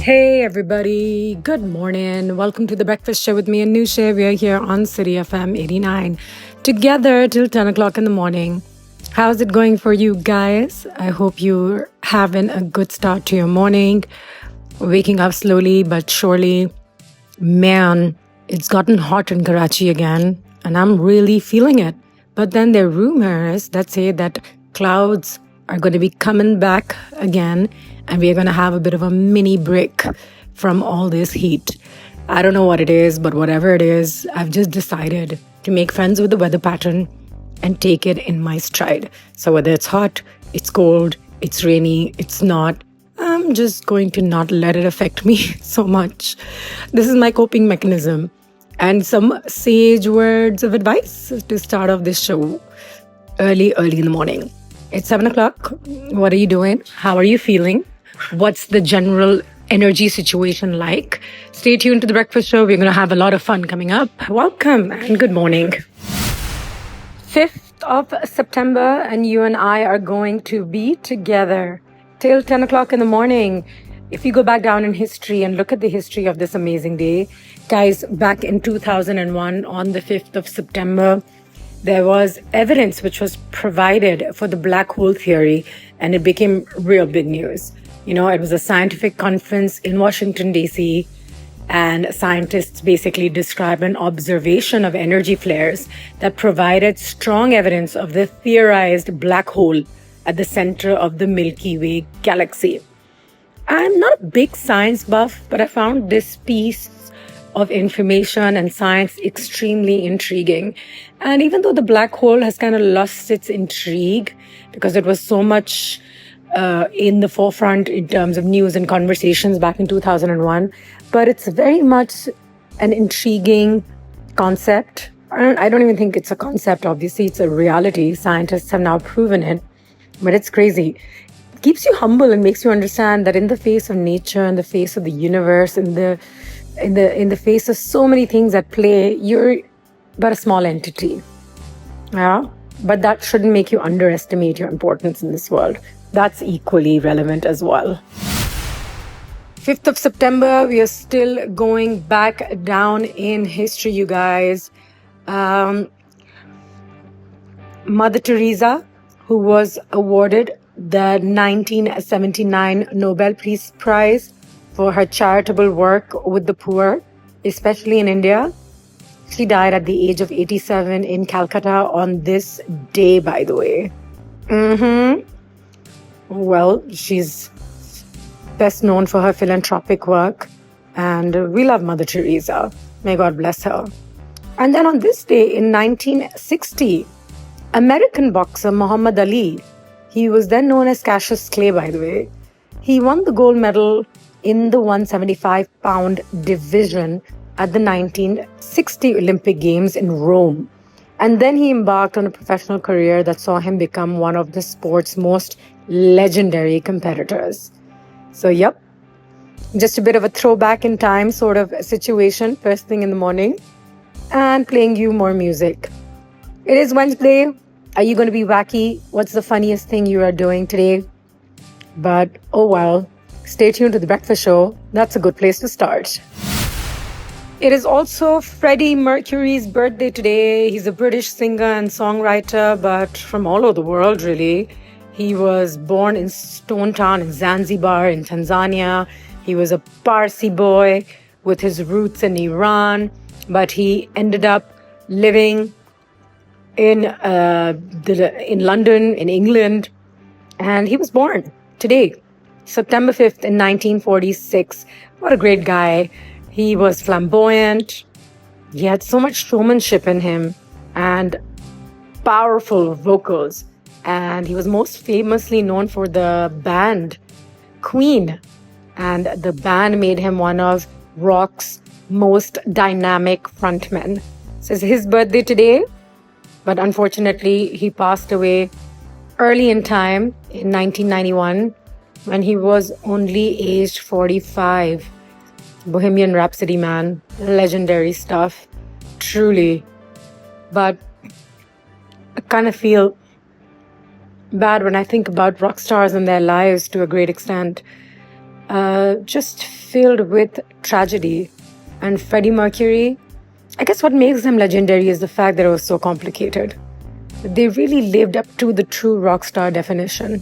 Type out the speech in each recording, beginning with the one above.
Hey everybody, good morning. Welcome to the breakfast show with me and Anoushey. We are here on City FM 89 together till 10 o'clock in the morning. How's it going for you guys? I hope you're having a good start to your morning. Waking up slowly but surely. Man, it's gotten hot in Karachi again and I'm really feeling it. But then there are rumors that say that clouds are going to be coming back again and we are going to have a bit of a mini break from all this heat. I don't know what it is, but whatever it is, I've just decided to make friends with the weather pattern and take it in my stride. So whether it's hot, it's cold, it's rainy, it's not, I'm just going to not let it affect me so much. This is my coping mechanism. And some sage words of advice to start off this show early in the morning. It's 7 o'clock. What are you doing? How are you feeling? What's the general energy situation like? Stay tuned to the breakfast show. We're going to have a lot of fun coming up. Welcome and good morning. 5th of September and you and I are going to be together till 10 o'clock in the morning. If you go back down in history and look at the history of this amazing day, guys, back in 2001 on the 5th of September, there was evidence which was provided for the black hole theory and it became real big news. You know, it was a scientific conference in Washington, D.C., and scientists basically described an observation of energy flares that provided strong evidence of the theorized black hole at the center of the Milky Way galaxy. I'm not a big science buff, but I found this piece of information and science extremely intriguing. And even though the black hole has kind of lost its intrigue because it was so much in the forefront in terms of news and conversations back in 2001, but it's very much an intriguing concept. I don't even think it's a concept, obviously, it's a reality. Scientists have now proven it, but it's crazy. It keeps you humble and makes you understand that in the face of nature, in the face of the universe, in the face of so many things at play, you're but a small entity. Yeah, but that shouldn't make you underestimate your importance in this world. That's equally relevant as well. 5th of September, we are still going back down in history, you guys. Mother Teresa, who was awarded the 1979 Nobel Peace Prize for her charitable work with the poor, especially in India. She died at the age of 87 in Calcutta on this day, by the way. Well, she's best known for her philanthropic work, and we love Mother Teresa. May God bless her. And then on this day in 1960, American boxer Muhammad Ali, he was then known as Cassius Clay, by the way, he won the gold medal in the 175-pound division at the 1960 Olympic Games in Rome. And then he embarked on a professional career that saw him become one of the sport's most legendary competitors. So, yep, just a bit of a throwback in time sort of situation, first thing in the morning, and playing you more music. It is Wednesday. Are you going to be wacky? What's the funniest thing you are doing today? But, oh well, stay tuned to the breakfast show. That's a good place to start. It is also Freddie Mercury's birthday today. He's a British singer and songwriter, but from all over the world, really. He was born in Stone Town in Zanzibar in Tanzania. He was a Parsi boy with his roots in Iran, but he ended up living in London, in England, and he was born today, September 5th in 1946. What a great guy. He was flamboyant. He had so much showmanship in him and powerful vocals. And he was most famously known for the band Queen. And the band made him one of rock's most dynamic frontmen. So it's his birthday today. But unfortunately, he passed away early in time in 1991 when he was only aged 45. Bohemian Rhapsody, man. Legendary stuff. Truly. But I kind of feel bad when I think about rock stars and their lives to a great extent. just filled with tragedy. And Freddie Mercury, I guess what makes him legendary is the fact that it was so complicated. They really lived up to the true rock star definition.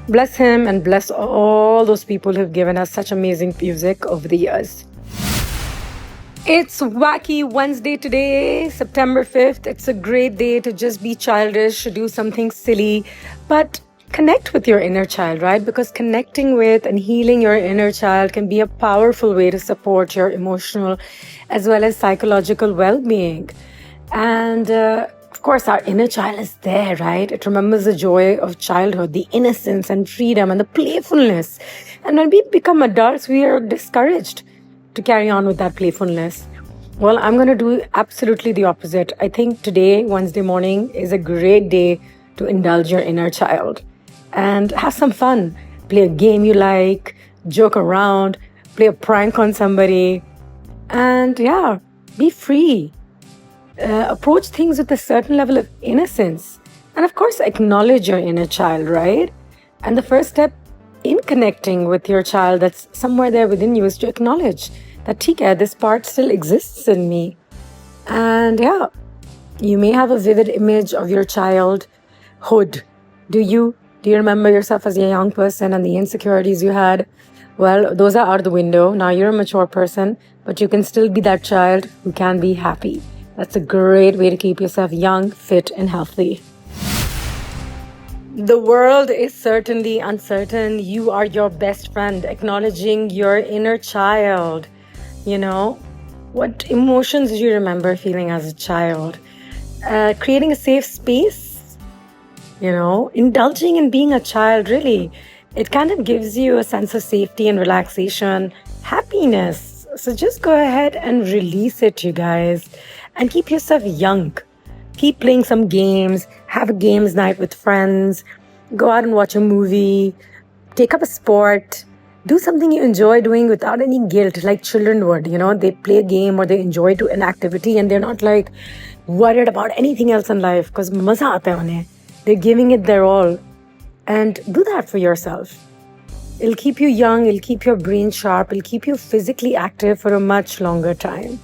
Bless him and bless all those people who've given us such amazing music over the years. It's Wacky Wednesday today, September 5th. It's a great day to just be childish, do something silly, but connect with your inner child, right? Because connecting with and healing your inner child can be a powerful way to support your emotional as well as psychological well-being. And of course, our inner child is there, right? It remembers the joy of childhood, the innocence and freedom and the playfulness. And when we become adults, we are discouraged to carry on with that playfulness. Well, I'm going to do absolutely the opposite. I think today, Wednesday morning, is a great day to indulge your inner child and have some fun. Play a game you like, joke around, play a prank on somebody, and yeah, be free. Approach things with a certain level of innocence. And of course, acknowledge your inner child, right? And the first step in connecting with your child that's somewhere there within you is to acknowledge that, okay, this part still exists in me. And yeah, you may have a vivid image of your childhood. Do you remember yourself as a young person and the insecurities you had? Well, those are out of the window. Now you're a mature person, but you can still be that child who can be happy. That's a great way to keep yourself young, fit, and healthy. The world is certainly uncertain. You are your best friend. Acknowledging your inner child. You know, what emotions do you remember feeling as a child? Creating a safe space. You know, indulging in being a child, really. It kind of gives you a sense of safety and relaxation, happiness. So just go ahead and release it, you guys. And keep yourself young. Keep playing some games. Have a games night with friends. Go out and watch a movie. Take up a sport. Do something you enjoy doing without any guilt, like children would. You know, they play a game or they enjoy an activity and they're not like worried about anything else in life because maza aata hai unhe. They're giving it their all. And do that for yourself. It'll keep you young. It'll keep your brain sharp. It'll keep you physically active for a much longer time.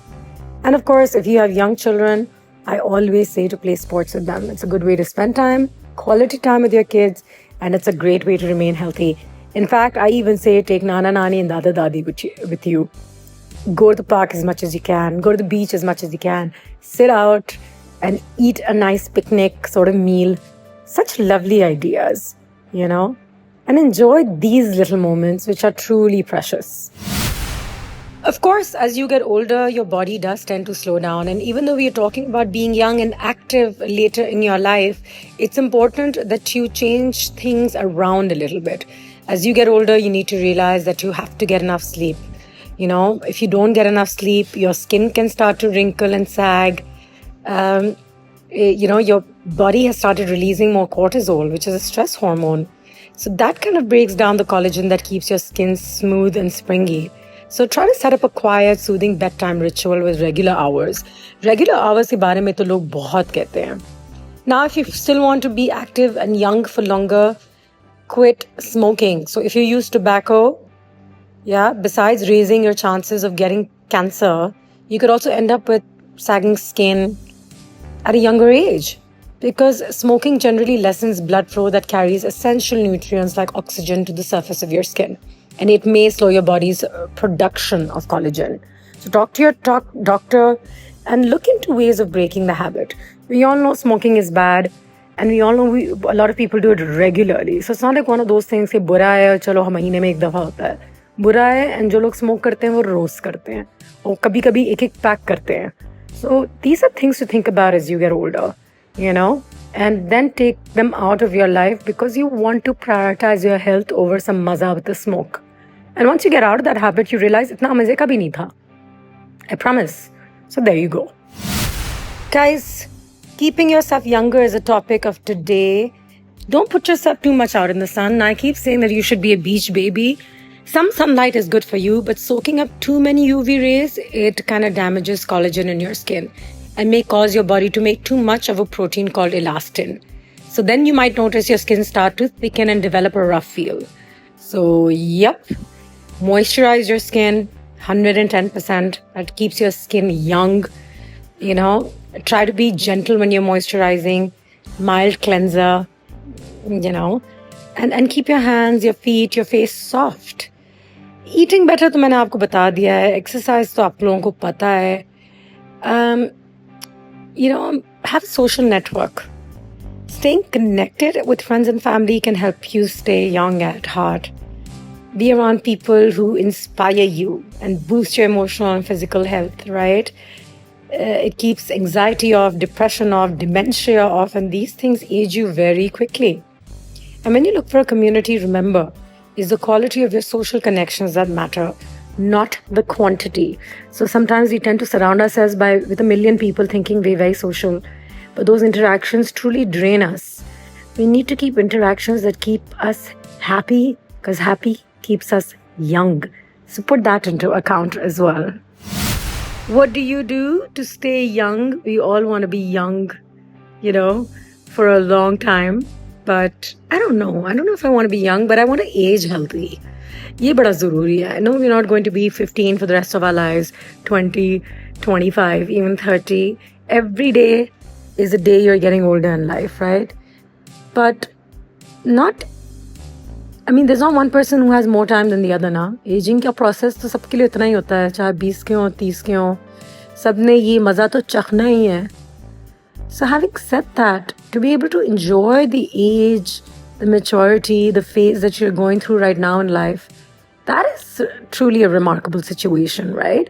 And of course, if you have young children, I always say to play sports with them. It's a good way to spend time, quality time with your kids, and it's a great way to remain healthy. In fact, I even say take Nana Nani and Dada Dadi with you. Go to the park as much as you can. Go to the beach as much as you can. Sit out and eat a nice picnic sort of meal. Such lovely ideas, you know? And enjoy these little moments which are truly precious. Of course, as you get older, your body does tend to slow down. And even though we are talking about being young and active later in your life, it's important that you change things around a little bit. As you get older, you need to realize that you have to get enough sleep. You know, if you don't get enough sleep, your skin can start to wrinkle and sag. You know, your body has started releasing more cortisol, which is a stress hormone. So that kind of breaks down the collagen that keeps your skin smooth and springy. So try to set up a quiet, soothing bedtime ritual with regular hours. Regular hours के बारे में तो लोग बहुत कहते हैं. Now, if you still want to be active and young for longer, quit smoking. So if you use tobacco, besides raising your chances of getting cancer, you could also end up with sagging skin at a younger age. Because smoking generally lessens blood flow that carries essential nutrients like oxygen to the surface of your skin. And it may slow your body's production of collagen. So talk to your doctor and look into ways of breaking the habit. We all know smoking is bad, and we all know a lot of people do it regularly. So it's not like one of those things कि बुरा है चलो महीने में एक दफा होता है. बुरा है, and जो लोग smoke करते हैं वो रोज करते हैं और कभी-कभी एक-एक pack करते हैं. So these are things to think about as you get older, you know, and then take them out of your life because you want to prioritize your health over some maza with the smoke. And once you get out of that habit, you realize इतना मजे का भी नहीं था. I promise. So there you go. Guys, keeping yourself younger is a topic of today. Don't put yourself too much out in the sun. I keep saying that you should be a beach baby. Some sunlight is good for you, but soaking up too many UV rays, it kind of damages collagen in your skin and may cause your body to make too much of a protein called elastin. So then you might notice your skin start to thicken and develop a rough feel. So, yep. Moisturize your skin 110%. That keeps your skin young. Try to be gentle when you're moisturizing. Mild cleanser, and keep your hands, your feet, your face soft. Eating better तो मैंने आपको बता दिया है. Exercise तो आप लोगों को पता है. Have a social network. Staying connected with friends and family can help you stay young at heart. Be around people who inspire you and boost your emotional and physical health, right? It keeps anxiety off, depression off, dementia off, and these things age you very quickly. And when you look for a community, remember, it's the quality of your social connections that matter, not the quantity. So sometimes we tend to surround ourselves with a million people thinking we're very social, but those interactions truly drain us. We need to keep interactions that keep us happy, because happy keeps us young. So put that into account as well. What do you do to stay young? We all want to be young, for a long time. But I don't know. I don't know if I want to be young, but I want to age healthy. Ye bada zaruri hai. I know we're not going to be 15 for the rest of our lives, 20, 25, even 30. Every day is a day you're getting older in life, right? But there's not one person who has more time than the other ना. Aging का process तो सबके लिए उतना ही होता है, चाहे 20 के हो, 30 के हो, सबने ये मज़ा तो चखना ही है. So having said that, to be able to enjoy the age, the maturity, the phase that you're going through right now in life, that is truly a remarkable situation, right?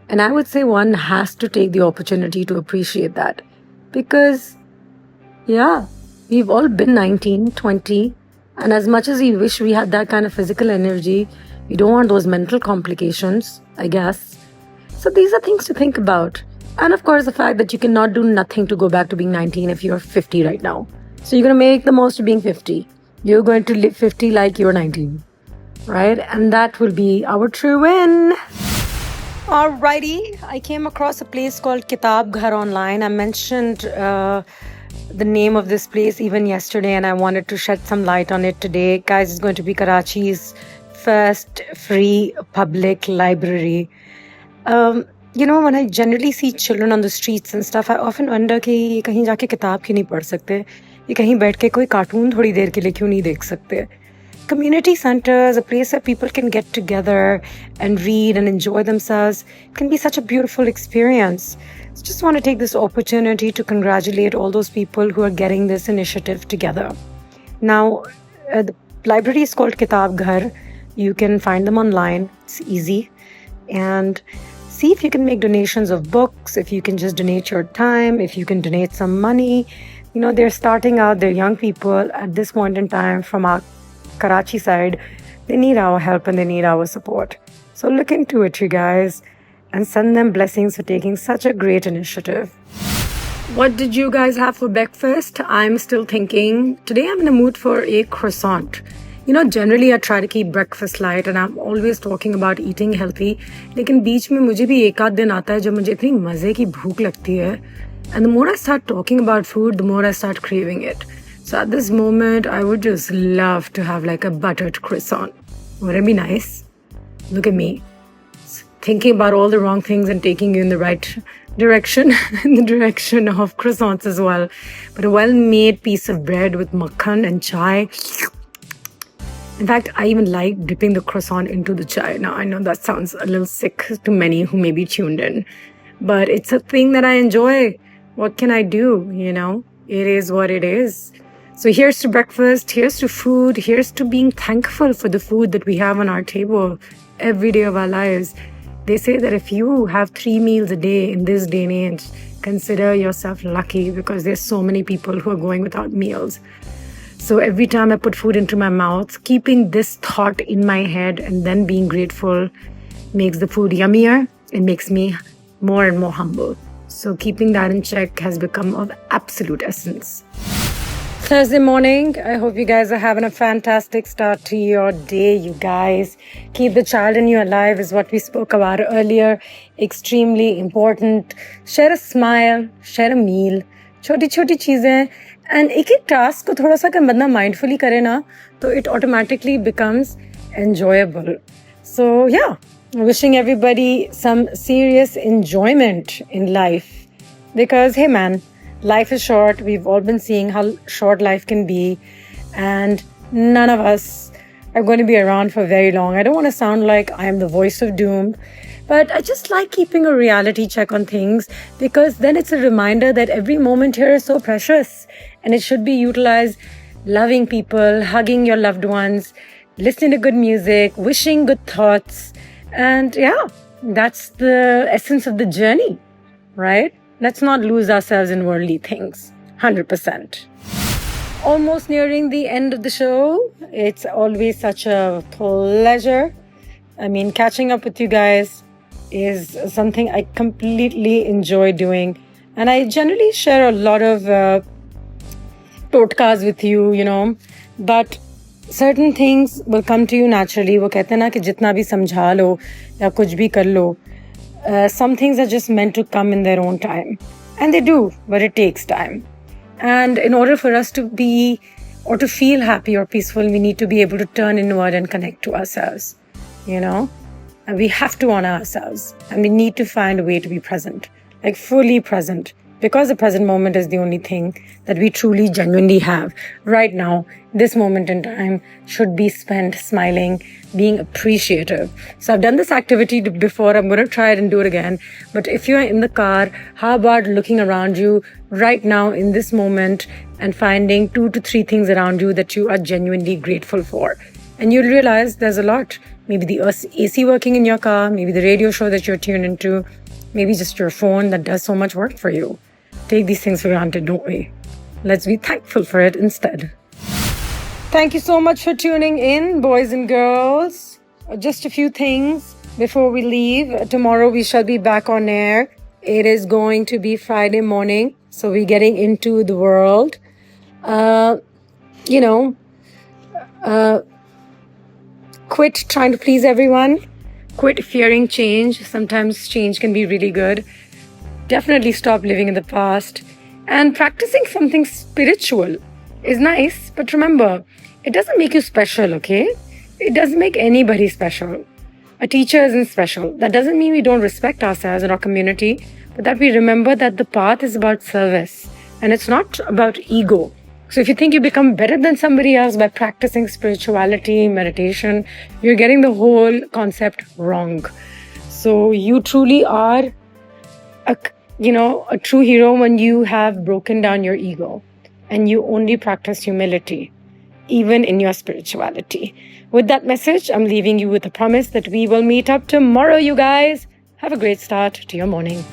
And I would say one has to take the opportunity to appreciate that. Because, we've all been 19, 20, and as much as we wish we had that kind of physical energy, we don't want those mental complications, I guess. So these are things to think about. And of course, the fact that you cannot do nothing to go back to being 19 if you're 50 right now. So you're going to make the most of being 50. You're going to live 50 like you're 19, right? And that will be our true win. Alrighty, I came across a place called Kitab Ghar online. I mentioned the name of this place even yesterday, and I wanted to shed some light on it today. Guys, it's going to be Karachi's first free public library. When I generally see children on the streets and stuff, I often wonder कि ये कहीं जाके किताब क्यों नहीं पढ़ सकते, ये कहीं बैठ के कोई कार्टून थोड़ी देर के लिए क्यों नहीं देख सकते. Community centers, a place where people can get together and read and enjoy themselves, can be such a beautiful experience. So just want to take this opportunity to congratulate all those people who are getting this initiative together. Now, the library is called Kitab Ghar. You can find them online. It's easy. And see if you can make donations of books, if you can just donate your time, if you can donate some money. They're starting out, they're young people at this point in time from our Karachi side. They need our help and they need our support. So look into it, you guys, and send them blessings for taking such a great initiative. What did you guys have for breakfast? I'm still thinking. Today I'm in the mood for a croissant. Generally I try to keep breakfast light and I'm always talking about eating healthy. लेकिन बीच में मुझे भी एक आध दिन आता है जब मुझे इतनी मज़े की भूख लगती है. And the more I start talking about food, the more I start craving it. So at this moment, I would just love to have like a buttered croissant. Wouldn't it be nice? Look at me. Thinking about all the wrong things and taking you in the right direction, in the direction of croissants as well. But a well-made piece of bread with makhan and chai. In fact, I even like dipping the croissant into the chai. Now, I know that sounds a little sick to many who may be tuned in, but it's a thing that I enjoy. What can I do? It is what it is. So here's to breakfast, here's to food, here's to being thankful for the food that we have on our table every day of our lives. They say that if you have 3 meals a day in this day and age, consider yourself lucky because there's so many people who are going without meals. So every time I put food into my mouth, keeping this thought in my head and then being grateful makes the food yummier. It makes me more and more humble. So keeping that in check has become of absolute essence. Thursday morning, I hope you guys are having a fantastic start to your day, you guys. Keep the child in you alive is what we spoke about earlier. Extremely important. Share a smile, share a meal. छोटी-छोटी चीजें. And एक task को थोड़ा सा अगर बंदा mindfully करे ना, तो it automatically becomes enjoyable. So yeah, wishing everybody some serious enjoyment in life. Because hey man, life is short. We've all been seeing how short life can be. And none of us are going to be around for very long. I don't want to sound like I am the voice of doom, but I just like keeping a reality check on things, because then it's a reminder that every moment here is so precious and it should be utilized loving people, hugging your loved ones, listening to good music, wishing good thoughts. And yeah, that's the essence of the journey, right? Let's not lose ourselves in worldly things. 100%. Almost nearing the end of the show. It's always such a pleasure. I mean, catching up with you guys is something I completely enjoy doing. And I generally share a lot of podcasts with you, but certain things will come to you naturally. वो कहते हैं ना कि जितना भी समझा लो या कुछ भी कर लो, some things are just meant to come in their own time. And they do, but it takes time. And in order for us to be or to feel happy or peaceful, we need to be able to turn inward and connect to ourselves, And we have to honor ourselves. And we need to find a way to be present, like fully present. Because the present moment is the only thing that we truly, genuinely have right now. This moment in time should be spent smiling, being appreciative. So I've done this activity before. I'm going to try it and do it again. But if you're in the car, how about looking around you right now in this moment and finding 2 to 3 things around you that you are genuinely grateful for? And you'll realize there's a lot. Maybe the AC working in your car, maybe the radio show that you're tuned into, maybe just your phone that does so much work for you. Take these things for granted, don't we? Let's be thankful for it instead. Thank you so much for tuning in, boys and girls. Just a few things before we leave. Tomorrow we shall be back on air. It is going to be Friday morning, so we're getting into the world. Quit trying to please everyone. Quit fearing change. Sometimes change can be really good. Definitely stop living in the past. And practicing something spiritual is nice, but remember, it doesn't make you special, okay? It doesn't make anybody special. A teacher isn't special. That doesn't mean we don't respect ourselves and our community, but that we remember that the path is about service and it's not about ego. So if you think you become better than somebody else by practicing spirituality, meditation, you're getting the whole concept wrong. So you truly are a true hero when you have broken down your ego and you only practice humility, even in your spirituality. With that message, I'm leaving you with a promise that we will meet up tomorrow, you guys. Have a great start to your morning.